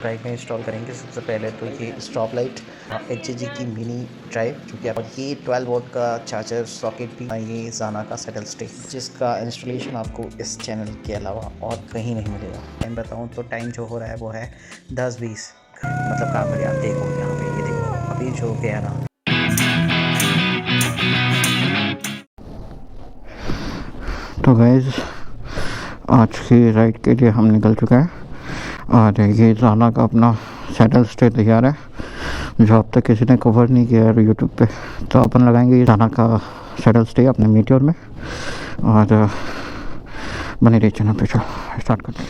Drive में install करेंगे। सबसे पहले तो ये स्टॉप लाइट HG की मिनी ड्राइव जो कि ये 12 वोल्ट का चार्जर सॉकेट भी ये जाना का सेटल स्टे, जिसका इंस्टॉलेशन आपको इस चैनल के अलावा और कहीं नहीं मिलेगा। टाइम बताऊं तो टाइम जो हो रहा है वो है 10:20, मतलब काम करिए। आप देखो यहाँ पे, ये देखो अभी जो गया ना। तो गाइस आज की राइड के लिए हम निकल चुके हैं और ये जाना का अपना सेटल स्टे तैयार है जो अब तक किसी ने कवर नहीं किया है यूट्यूब पे। तो अपन लगाएंगे ये जाना का सेटल स्टे अपने मीटियोर में और बने रहिए चैनल पे। चलो स्टार्ट करते हैं।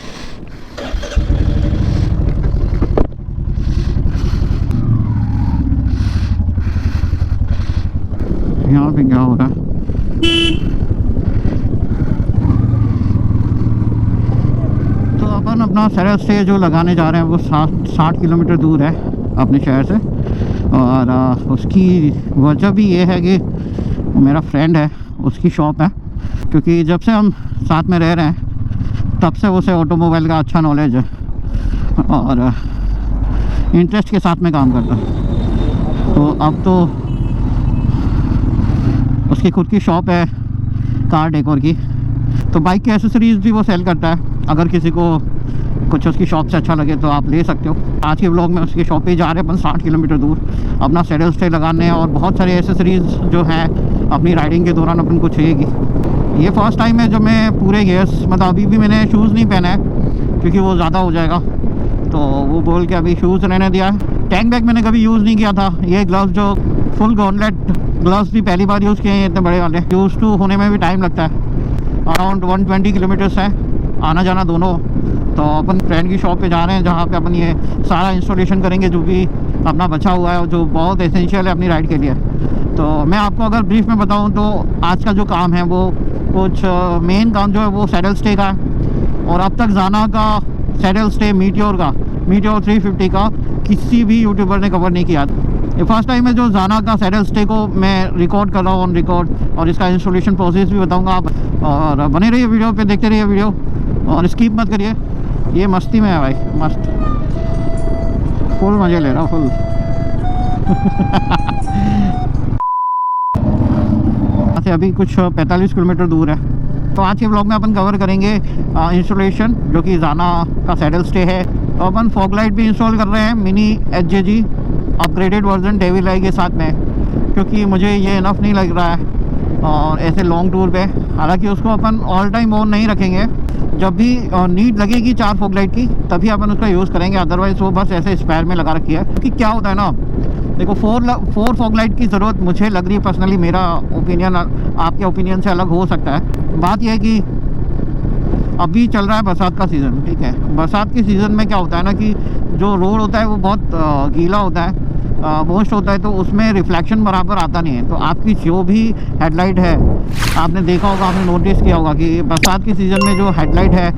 यहाँ पे क्या हो रहा है? अपन अपना सेटल स्टे जो लगाने जा रहे हैं वो 60 किलोमीटर दूर है अपने शहर से। और उसकी वजह भी ये है कि मेरा फ्रेंड है, उसकी शॉप है। क्योंकि जब से हम साथ में रह रहे हैं तब से उसे ऑटोमोबाइल का अच्छा नॉलेज है और इंटरेस्ट के साथ में काम करता है। तो अब तो उसकी खुद की शॉप है कार डेकोर की, तो बाइक की एसेसरीज़ भी वो सेल करता है। अगर किसी को कुछ उसकी शॉप से अच्छा लगे तो आप ले सकते हो। आज के ब्लॉग में उसकी शॉप पे जा रहे हैं अपन 60 किलोमीटर दूर अपना सेटल स्टे लगाने और बहुत सारी एसेसरीज़ जो हैं अपनी राइडिंग के दौरान अपन को चाहिएगी। ये फर्स्ट टाइम है जो मैं पूरे गियर्स, मतलब अभी भी मैंने शूज़ नहीं पहना है क्योंकि वो ज़्यादा हो जाएगा, तो वो बोल के अभी शूज़ रहने दिया है। टैंक बैग मैंने कभी यूज़ नहीं किया था। ये ग्लव्स जो फुल गॉन्टलेट ग्लव्स भी पहली बार यूज़ किए हैं, इतने बड़े वाले। यूज़ टू होने में भी टाइम लगता है। अराउंड 120 किलोमीटर्स है आना जाना दोनों। तो अपन फ्रेंड की शॉप पे जा रहे हैं जहाँ पे अपन ये सारा इंस्टॉलेशन करेंगे जो भी अपना बचा हुआ है, जो बहुत एसेंशियल है अपनी राइड के लिए। तो मैं आपको अगर ब्रीफ में बताऊँ तो आज का जो काम है वो कुछ मेन काम जो है वो सेटल स्टे का है। और अब तक जाना का सेटल स्टे मीटियोर 350 का किसी भी यूट्यूबर ने कवर नहीं किया। ये फर्स्ट टाइम है जो जाना का सेटल स्टे को मैं रिकॉर्ड कर रहा हूँ ऑन रिकॉर्ड, और इसका इंस्टॉलेशन प्रोसेस भी बताऊँगा आप। और बने रहिए वीडियो पे, देखते रहिए वीडियो और स्किप मत करिए। ये मस्ती में है भाई, मस्त फुल मज़े ले रहा हूँ फुल। यहाँ से अभी कुछ 45 किलोमीटर दूर है। तो आज के ब्लॉग में अपन कवर करेंगे इंस्टॉलेशन जो कि जाना का सेटल स्टे है। तो अपन फॉग लाइट भी इंस्टॉल कर रहे हैं mini HG upgraded version devil eye के साथ में, क्योंकि मुझे ये इनफ नहीं लग रहा है और ऐसे लॉन्ग टूर पे। हालांकि उसको अपन ऑल टाइम ऑन नहीं रखेंगे, जब भी नीड लगेगी 4 फॉग लाइट की तभी अपन उसका यूज़ करेंगे। अदरवाइज़ वो बस ऐसे स्पेयर में लगा रखी है। क्योंकि क्या होता है ना, देखो 4 फॉग लाइट की ज़रूरत मुझे लग रही है पर्सनली। मेरा ओपिनियन आपके ओपिनियन से अलग हो सकता है। बात यह है कि अभी चल रहा है बरसात का सीज़न, ठीक है। बरसात के सीज़न में क्या होता है ना कि जो रोड होता है वो बहुत गीला होता है, मोस्ट होता है, तो उसमें रिफ्लेक्शन बराबर आता नहीं है। तो आपकी जो भी हेडलाइट है, आपने देखा होगा, आपने नोटिस किया होगा कि बरसात के सीज़न में जो हेडलाइट है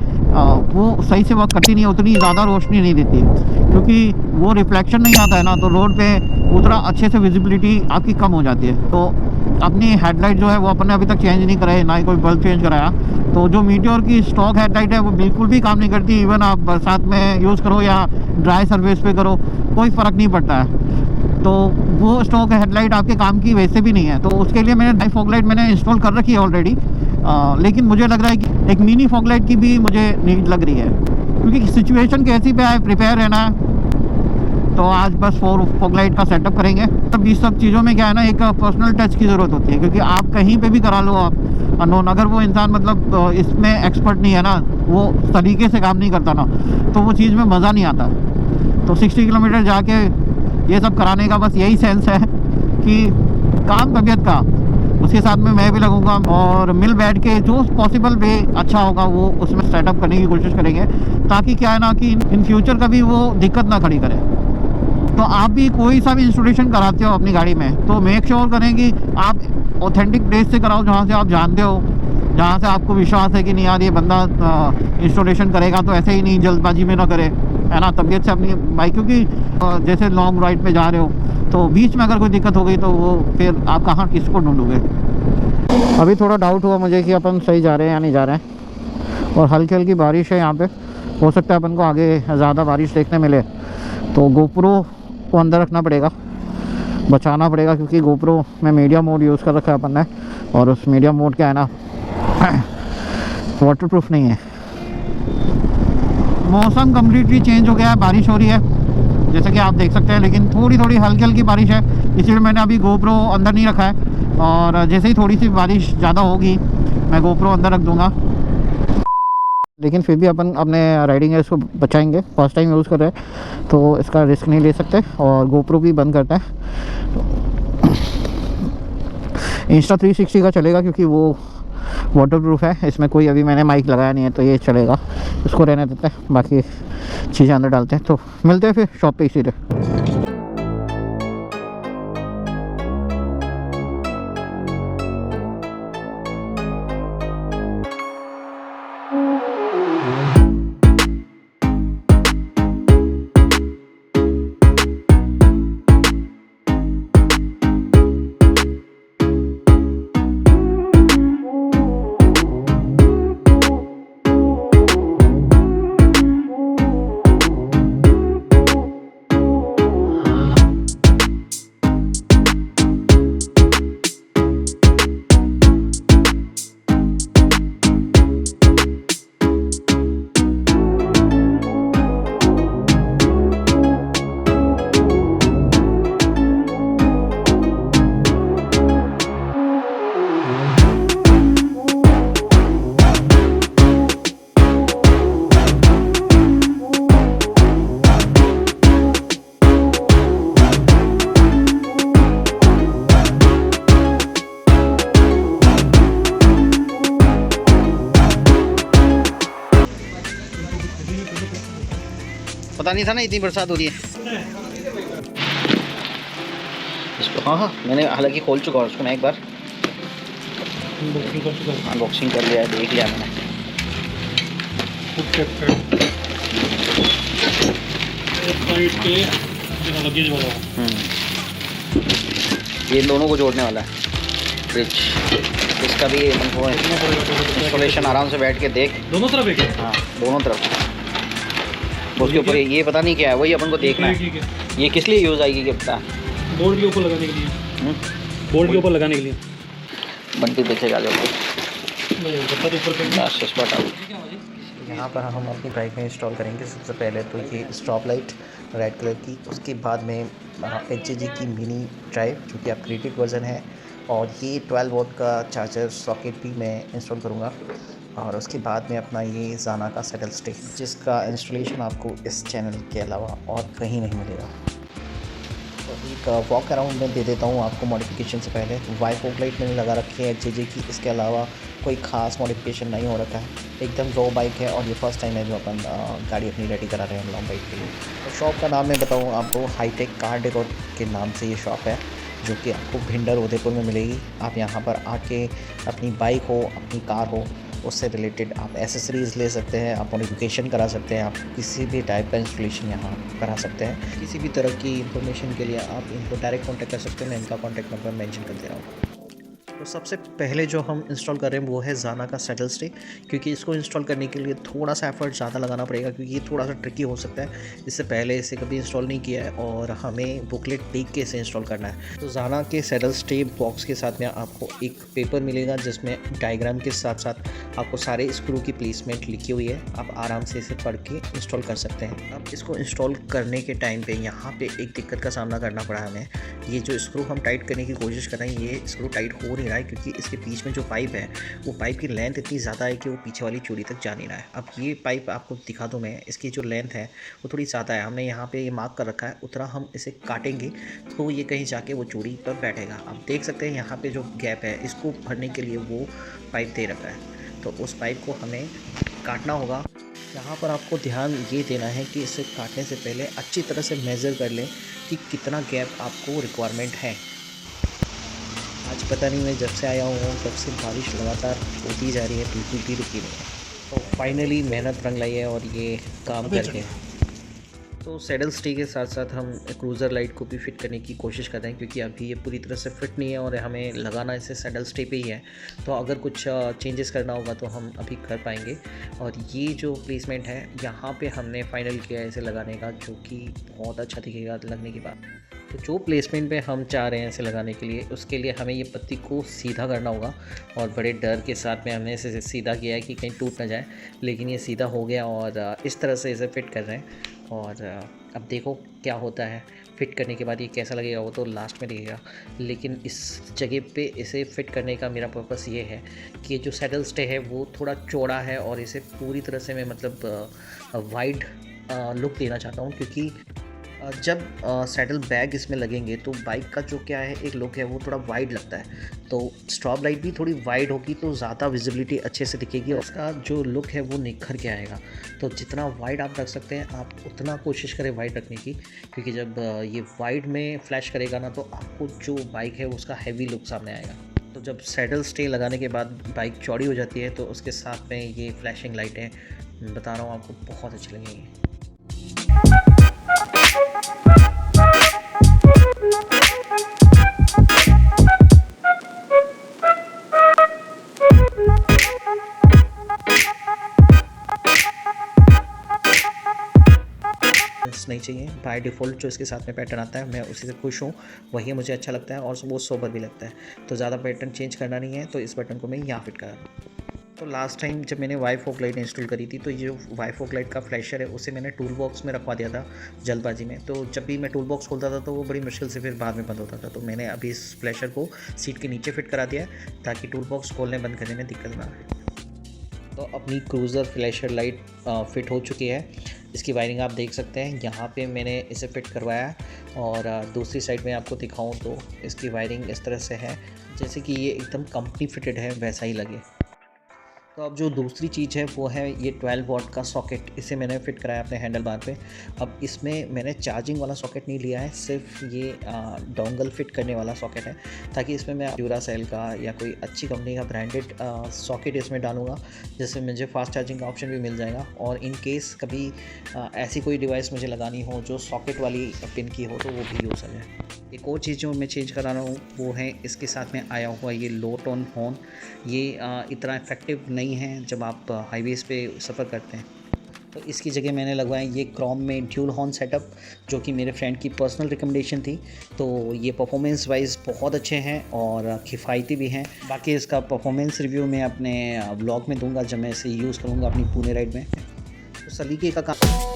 वो सही से वर्क करती नहीं है, उतनी ज़्यादा रोशनी नहीं देती है। क्योंकि वो रिफ्लेक्शन नहीं आता है ना, तो रोड पे उतना अच्छे से विजिबिलिटी आपकी कम हो जाती है। तो अपनी हेडलाइट जो है वो अपन ने अभी तक चेंज नहीं कराई, ना ही कोई बल्ब चेंज कराया। तो जो मीटियोर की स्टॉक हेडलाइट है वो बिल्कुल भी काम नहीं करती। इवन आप बरसात में यूज़ करो या ड्राई सर्विस पे करो, कोई फ़र्क नहीं पड़ता है। तो वो स्टॉक हेडलाइट आपके काम की वैसे भी नहीं है। तो उसके लिए मैंने ड्राई फॉग लाइट मैंने इंस्टॉल कर रखी है ऑलरेडी। लेकिन मुझे लग रहा है कि एक मिनी फॉग लाइट की भी मुझे नीड लग रही है, क्योंकि सिचुएशन कैसी पे आए प्रिपेयर रहना है। तो आज बस 4 फॉग लाइट का सेटअप करेंगे। तब इस सब चीज़ों में क्या है ना, एक पर्सनल टच की ज़रूरत होती है। क्योंकि आप कहीं पे भी करा लो आप अननोन, अगर वो इंसान मतलब इसमें एक्सपर्ट नहीं है ना, वो तरीके से काम नहीं करता ना, तो वो चीज़ में मज़ा नहीं आता। तो 60 किलोमीटर जाके ये सब कराने का बस यही सेंस है कि काम तबीयत का, उसके साथ में मैं भी लगूंगा और मिल बैठ के जो पॉसिबल वे अच्छा होगा वो उसमें सेटअप करने की कोशिश करेंगे, ताकि क्या है ना कि इन फ्यूचर कभी वो दिक्कत ना खड़ी करे। तो आप भी कोई सा भी इंस्टॉलेशन कराते हो अपनी गाड़ी में तो मेक श्योर करें कि आप ऑथेंटिक प्लेस से कराओ, जहाँ से आप जानते हो, जहाँ से आपको विश्वास है कि नहीं यार ये बंदा इंस्टॉलेशन करेगा तो ऐसे ही नहीं जल्दबाजी में ना करे, है ना। तबीयत से अपनी बाइक, क्योंकि जैसे लॉन्ग राइड पे जा रहे हो तो बीच में अगर कोई दिक्कत हो गई तो वो फिर आप कहाँ किसको ढूंढोगे। अभी थोड़ा डाउट हुआ मुझे कि अपन सही जा रहे हैं या नहीं जा रहे हैं, और हल्की हल्की बारिश है यहाँ पे, हो सकता है अपन को आगे ज़्यादा बारिश देखने मिले, तो गोप्रो को अंदर रखना पड़ेगा, बचाना पड़ेगा, क्योंकि गोप्रो में मीडिया मोड यूज़ कर रखा है अपन ने, और उस मीडिया मोड क्या है ना वाटर प्रूफ नहीं है। मौसम कम्प्लीटली चेंज हो गया है, बारिश हो रही है जैसे कि आप देख सकते हैं, लेकिन थोड़ी थोड़ी हल्की हल्की बारिश है, इसलिए मैंने अभी गोप्रो अंदर नहीं रखा है। और जैसे ही थोड़ी सी बारिश ज़्यादा होगी मैं गोप्रो अंदर रख दूँगा। लेकिन फिर भी अपन अपने राइडिंग है इसको बचाएंगे, फर्स्ट टाइम यूज़ कर रहे हैं तो इसका रिस्क नहीं ले सकते, और गोप्रो भी बंद करता है। इंस्टा 360 का चलेगा क्योंकि वो वाटरप्रूफ है, इसमें कोई अभी मैंने माइक लगाया नहीं है तो ये चलेगा, इसको रहने देते हैं, बाकी चीज़ें अंदर डालते हैं। तो मिलते हैं फिर शॉप पे इसीलिए। पता नहीं था ना इतनी बरसात हो रही है इसको। हाँ, मैंने हालांकि खोल चुका हूँ उसको, मैं एक बार अनबॉक्सिंग कर लिया है, देख लिया मैंने। ये इन दोनों को जोड़ने वाला है फ्रिज, इसका भी इंस्टॉलेशन आराम से बैठ के देख, दोनों तरफ है क्या? हाँ दोनों तरफ। उसके ऊपर ये पता नहीं क्या है, वही अपन को देखना है। ये किस लिए यूज़ आएगी क्या पता? बोर्ड के ऊपर लगाने के लिए। बोर्ड के ऊपर लगाने के लिए बंटी देखेगा जो यहाँ पर हम अपनी बाइक में इंस्टॉल करेंगे। सबसे पहले तो ये स्टॉप लाइट रेड कलर की, उसके बाद में HJG की मिनी ड्राइव जो कि अपग्रेडेड वर्जन है, और ये 12 वोल्ट का चार्जर सॉकेट भी मैं इंस्टॉल करूँगा, और उसके बाद में अपना ये ज़ाना का सेटल स्टे, जिसका इंस्टॉलेशन आपको इस चैनल के अलावा और कहीं नहीं मिलेगा। तो एक वॉक अराउंड में दे देता हूँ आपको मॉडिफिकेशन से पहले। वाई फॉग लाइट मैंने लगा रखी है HJG की, इसके अलावा कोई ख़ास मॉडिफिकेशन नहीं हो रखा है, एकदम रॉ बाइक है, और ये फर्स्ट टाइम है जो अपन गाड़ी अपनी रेडी करा रहे हैं लॉन्ग बाइक के लिए। तो शॉप का नाम मैं बताऊँ आपको, हाईटेक कार डेकोर के नाम से ये शॉप है, जो कि आपको भिंडर उदयपुर में मिलेगी। आप यहाँ पर आके अपनी बाइक हो, अपनी कार हो, उससे रिलेटेड आप एसेसरीज़ ले सकते हैं, आप मॉडिफिकेशन करा सकते हैं, आप किसी भी टाइप का इंस्टॉलेशन यहाँ करा सकते हैं। किसी भी तरह की इंफॉर्मेशन के लिए आप इनको डायरेक्ट कांटेक्ट कर सकते हैं, मैं इनका कांटेक्ट नंबर मेंशन कर दे रहा हूँ। तो सबसे पहले जो हम इंस्टॉल कर रहे हैं वो है ज़ाना का सेटल स्टे, क्योंकि इसको इंस्टॉल करने के लिए थोड़ा सा एफर्ट ज़्यादा लगाना पड़ेगा, क्योंकि ये थोड़ा सा ट्रिकी हो सकता है। इससे पहले इसे कभी इंस्टॉल नहीं किया है और हमें बुकलेट देख के इसे इंस्टॉल करना है। तो ज़ाना के सेटल स्टे बॉक्स के साथ में आपको एक पेपर मिलेगा, जिसमें डायग्राम के साथ साथ आपको सारे स्क्रू की प्लेसमेंट लिखी हुई है। आप आराम से इसे पढ़ के इंस्टॉल कर सकते हैं। अब इसको इंस्टॉल करने के टाइम पे यहाँ पे एक दिक्कत का सामना करना पड़ा हमें। ये जो स्क्रू हम टाइट करने की कोशिश कर रहे हैं, ये स्क्रू टाइट हो नहीं रहा है, क्योंकि इसके बीच में जो पाइप है वो पाइप की लेंथ इतनी ज़्यादा है कि वो पीछे वाली चूड़ी तक जा नहीं रहा है। अब ये पाइप आपको दिखा दूँ मैं, इसकी जो लेंथ है वो थोड़ी ज़्यादा है। हमने यहाँ पे ये मार्क कर रखा है, उतना हम इसे काटेंगे तो ये कहीं जाके वो चूड़ी पर बैठेगा। आप देख सकते हैं यहाँ पे जो गैप है, इसको भरने के लिए वो पाइप दे रखा है, तो उस पाइप को हमें काटना होगा। यहाँ पर आपको ध्यान ये देना है कि इसे काटने से पहले अच्छी तरह से मेज़र कर लें कि कितना गैप आपको रिक्वायरमेंट है। आज पता नहीं, मैं जब से आया हूँ तब से बारिश लगातार होती जा रही है, बिल्कुल भी रुकी नहीं है। तो फाइनली मेहनत रंग लाई है और ये काम करके तो सैडल स्टे के साथ साथ हम क्रूज़र लाइट को भी फिट करने की कोशिश कर रहे हैं, क्योंकि अभी ये पूरी तरह से फिट नहीं है और हमें लगाना इसे सैडल स्टे पे ही है। तो अगर कुछ चेंजेस करना होगा तो हम अभी कर पाएंगे। और ये जो प्लेसमेंट है यहाँ पे हमने फाइनल किया है इसे लगाने का, जो कि बहुत अच्छा दिखेगा लगने के बाद। तो जो प्लेसमेंट पे हम चाह रहे हैं इसे लगाने के लिए, उसके लिए हमें ये पत्ती को सीधा करना होगा। और बड़े डर के साथ में हमने इसे सीधा किया है कि कहीं टूट ना जाए, लेकिन ये सीधा हो गया और इस तरह से इसे फिट कर रहे हैं। और अब देखो क्या होता है फिट करने के बाद, ये कैसा लगेगा वो तो लास्ट में दिखेगा। लेकिन इस जगह पे इसे फिट करने का मेरा पर्पस ये है कि जो सैडल स्टे है वो थोड़ा चौड़ा है और इसे पूरी तरह से मैं मतलब वाइड लुक देना चाहता हूँ, क्योंकि जब सैडल बैग इसमें लगेंगे तो बाइक का जो क्या है एक लुक है वो थोड़ा वाइड लगता है। तो स्ट्रॉब लाइट भी थोड़ी वाइड होगी तो ज़्यादा विजिबिलिटी अच्छे से दिखेगी और उसका जो लुक है वो निखर के आएगा। तो जितना वाइड आप रख सकते हैं आप उतना कोशिश करें वाइड रखने की, क्योंकि जब ये वाइड में फ्लैश करेगा ना तो आपको जो बाइक है उसका हैवी लुक सामने आएगा। तो जब सैडल स्टे लगाने के बाद बाइक चौड़ी हो जाती है तो उसके साथ में ये फ्लैशिंग लाइटें बता रहा हूँ आपको बहुत अच्छी लगेंगी। नहीं चाहिए, बाय डिफ़ॉल्ट जो इसके साथ में पैटर्न आता है मैं उसी से खुश हूँ, वही मुझे अच्छा लगता है और वो सोबर भी लगता है। तो ज़्यादा पैटर्न चेंज करना नहीं है, तो इस बटन को मैं यहाँ फिट करा रहा हूँ। तो लास्ट टाइम जब मैंने वाई फोक लाइट इंस्टॉल करी थी तो ये जो वाई फोक लाइट का फ्लैशर है उसे मैंने टूल बॉक्स में रखवा दिया था जल्दबाजी में। तो जब भी मैं टूल बॉक्स खोलता था तो वो बड़ी मुश्किल से फिर बाद में बंद होता था। तो मैंने अभी इस फ्लैशर को सीट के नीचे फिट करा दिया है ताकि टूल बॉक्स खोलने बंद करने में दिक्कत ना आए। तो अपनी क्रूज़र फ्लैशर लाइट फिट हो चुकी है। इसकी वायरिंग आप देख सकते हैं, यहाँ पे मैंने इसे फिट करवाया है। और दूसरी साइड में आपको दिखाऊं तो इसकी वायरिंग इस तरह से है जैसे कि ये एकदम कंपनी फिटेड है वैसा ही लगे। तो अब जो दूसरी चीज़ है वो है ये 12 वॉट का सॉकेट, इसे मैंने फ़िट कराया अपने हैंडल बार पे। अब इसमें मैंने चार्जिंग वाला सॉकेट नहीं लिया है, सिर्फ ये डोंगल फिट करने वाला सॉकेट है, ताकि इसमें मैं ड्यूरासेल का या कोई अच्छी कंपनी का ब्रांडेड सॉकेट इसमें डालूंगा, जिससे मुझे फास्ट चार्जिंग का ऑप्शन भी मिल जाएगा। और इन केस कभी ऐसी कोई डिवाइस मुझे लगानी हो जो सॉकेट वाली पिन की हो तो वो भी यूज़ हो जाए। एक और चीज़ जो मैं चेंज करा रहा हूँ वो है इसके साथ में आया हुआ ये लो टोन हॉर्न। ये इतना इफेक्टिव नहीं है जब आप हाईवेज़ पे सफ़र करते हैं। तो इसकी जगह मैंने लगवाया ये क्रोम में ड्यूल हॉर्न सेटअप, जो कि मेरे फ्रेंड की पर्सनल रिकमेंडेशन थी। तो ये परफॉर्मेंस वाइज बहुत अच्छे हैं और किफ़ायती भी हैं। बाकी इसका परफॉर्मेंस रिव्यू मैं अपने ब्लॉग में दूंगा जब मैं इसे यूज़ करूँगा अपनी पुणे राइड में। तो सलीके का काम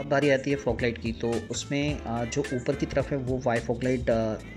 बारी आती है फॉग लाइट की। तो उसमें जो ऊपर की तरफ है वो वाई फॉग लाइट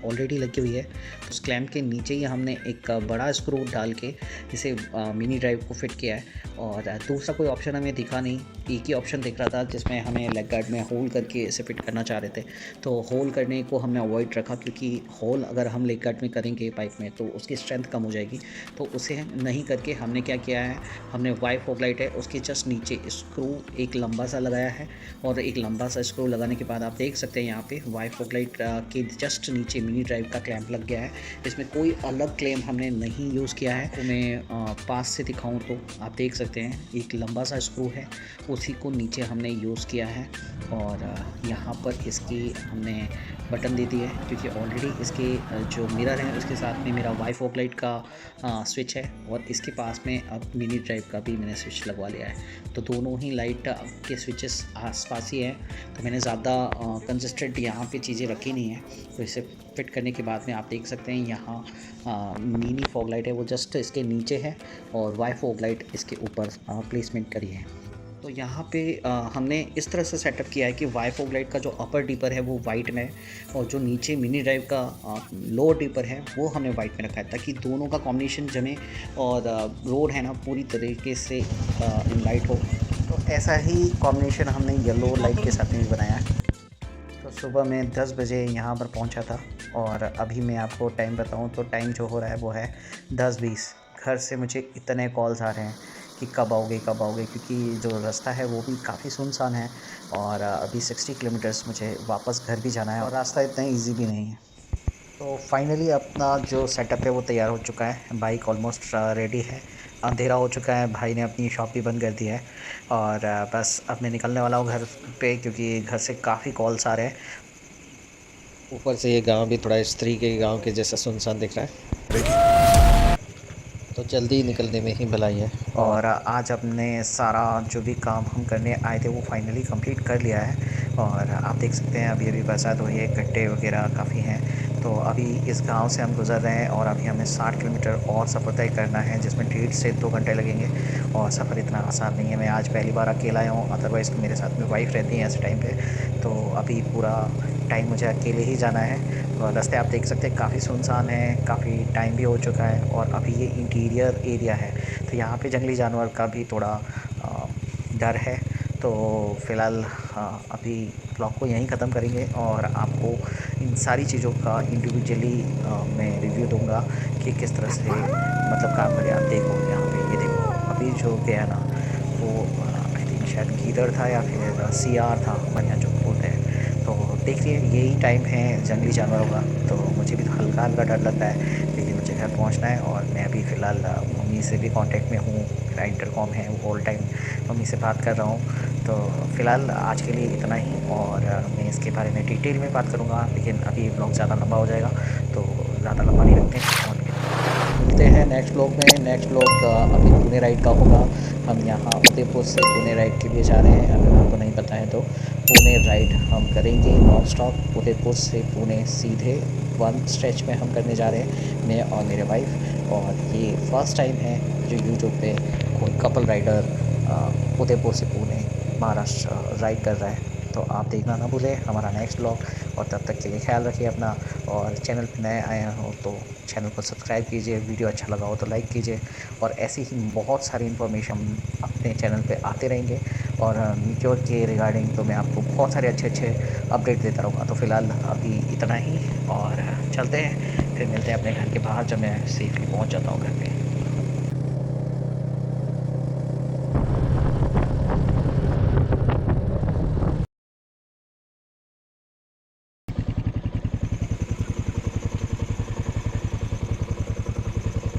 ऑलरेडी लगी हुई है। तो उस क्लैम्प के नीचे ही हमने एक बड़ा स्क्रू डाल के इसे मिनी ड्राइव को फिट किया है। और दूसरा कोई ऑप्शन हमें दिखा नहीं, एक ही ऑप्शन दिख रहा था जिसमें हमें लेग गार्ड में होल करके इसे फिट करना चाह रहे थे। तो होल करने को हमने अवॉइड रखा, क्योंकि होल अगर हम लेग गार्ड में करेंगे पाइप में तो उसकी स्ट्रेंथ कम हो जाएगी। तो उसे नहीं करके हमने क्या किया है, हमने वाई फॉग लाइट है उसके जस्ट नीचे स्क्रू एक लंबा सा लगाया है। और एक लंबा सा स्क्रू लगाने के बाद आप देख सकते हैं यहाँ पे वाई फॉग लाइट के जस्ट नीचे मिनी ड्राइव का क्लैंप लग गया है। इसमें कोई अलग क्लैंप हमने नहीं यूज़ किया है। तो मैं पास से दिखाऊं तो आप देख सकते हैं एक लंबा सा स्क्रू है, उसी को नीचे हमने यूज़ किया है। और यहाँ पर इसकी हमने बटन दे दी है, क्योंकि ऑलरेडी इसके जो मिरर है उसके साथ में मेरा वाई फॉग लाइट का स्विच है और इसके पास में अब मिनी ड्राइव का भी मैंने स्विच लगवा लिया है। तो दोनों ही लाइट के स्विचेस आसपास ही है। तो मैंने ज़्यादा कंसिस्टेंट यहाँ पे चीज़ें रखी नहीं है। तो इसे फिट करने के बाद में आप देख सकते हैं यहाँ मिनी फॉग लाइट है वो जस्ट इसके नीचे है और वाई फॉग लाइट इसके ऊपर प्लेसमेंट करी है। तो यहाँ पे हमने इस तरह से सेटअप किया है कि वाई फॉग लाइट का जो अपर डीपर है वो वाइट में और जो नीचे मिनी ड्राइव का लोअर डीपर है वो हमने वाइट में रखा है, ताकि दोनों का कॉम्बिनेशन जमे और रोड है ना पूरी तरीके से लाइट हो। तो ऐसा ही कॉम्बिनेशन हमने येलो लाइट के साथ में भी बनाया है। तो सुबह मैं 10 बजे यहाँ पर पहुँचा था और अभी मैं आपको टाइम बताऊँ तो टाइम जो हो रहा है वो है 10:20। घर से मुझे इतने कॉल्स आ रहे हैं कि कब आओगे क्योंकि जो रास्ता है वो भी काफ़ी सुनसान है और अभी 60 किलोमीटर्स मुझे वापस घर भी जाना है और रास्ता इतना ईज़ी भी नहीं है। तो फाइनली अपना जो सेटअप है वो तैयार हो चुका है, बाइक ऑलमोस्ट रेडी है, अंधेरा हो चुका है, भाई ने अपनी शॉप भी बंद कर दी है और बस अब मैं निकलने वाला हूँ घर पे क्योंकि घर से काफ़ी कॉल्स आ रहे हैं। ऊपर से ये गांव भी थोड़ा स्त्री के गांव के जैसा सुनसान दिख रहा है, तो जल्दी निकलने में ही भलाई है। और आज अपने सारा जो भी काम हम करने आए थे वो फाइनली कंप्लीट कर लिया है और आप देख सकते हैं अभी बरसात हुई है, गड्ढे वगैरह काफ़ी हैं। तो अभी इस गांव से हम गुज़र रहे हैं और अभी हमें 60 किलोमीटर और सफ़र तय करना है जिसमें 1.5 से 2 घंटे लगेंगे और सफ़र इतना आसान नहीं है। मैं आज पहली बार अकेला आया हूँ, अदरवाइज़ तो मेरे साथ में वाइफ़ रहती है ऐसे टाइम पे। तो अभी पूरा टाइम मुझे अकेले ही जाना है और रास्ते आप देख सकते हैं काफ़ी सुनसान है, काफ़ी टाइम भी हो चुका है और अभी ये इंटीरियर एरिया है तो यहाँ पे जंगली जानवर का भी थोड़ा डर है। तो फ़िलहाल अभी ब्लॉग को यहीं ख़त्म करेंगे और आपको इन सारी चीज़ों का इंडिविजुअली मैं रिव्यू दूंगा कि किस तरह से मतलब काम करें। आप देखो यहाँ पे, ये देखो अभी जो गया ना वो आई थिंक शायद गीदड़ था या फिर सियार था हमारे यहाँ जो बोलते हैं। तो देखिए यही टाइम है जंगली जानवरों का, तो मुझे भी हल्का हल्का डर लगता है क्योंकि मुझे घर पहुंचना है और मैं अभी फ़िलहाल मम्मी से भी कांटेक्ट में हूँ, मेरा इंटरकॉम है वो ऑल टाइम मम्मी से बात कर रहा हूँ। तो फ़िलहाल आज के लिए इतना ही और मैं इसके बारे में डिटेल में बात करूँगा, लेकिन अभी ब्लॉग ज़्यादा लंबा हो जाएगा तो ज़्यादा लंबा नहीं रखते हैं और मिलते हैं नेक्स्ट ब्लॉग में। नेक्स्ट ब्लॉग अभी पुणे राइड का होगा। हम यहाँ उदयपुर से पुणे राइड के लिए जा रहे हैं, अगर आपको नहीं पता है तो पुणे राइड हम करेंगे नॉन स्टॉप उदयपुर से पुणे सीधे वन स्ट्रेच में हम करने जा रहे हैं, मैं और मेरे वाइफ। और ये फर्स्ट टाइम है जो यूट्यूब पे कोई कपल राइडर उदयपुर से पुणे महाराष्ट्र राइड कर रहा है। तो आप देखना ना भूलें हमारा नेक्स्ट ब्लॉग और तब तक के लिए ख्याल रखिए अपना। और चैनल पर नए आए हो तो चैनल को सब्सक्राइब कीजिए, वीडियो अच्छा लगा हो तो लाइक कीजिए और ऐसी ही बहुत सारी इन्फॉर्मेशन अपने चैनल पे आते रहेंगे और मीट्योर के रिगार्डिंग तो मैं आपको बहुत सारे अच्छे अपडेट देता रहूँगा। तो फ़िलहाल अभी इतना ही और चलते हैं, फिर मिलते हैं अपने घर के बाहर जब मैं सेफली पहुँच जाता हूँ घर पे।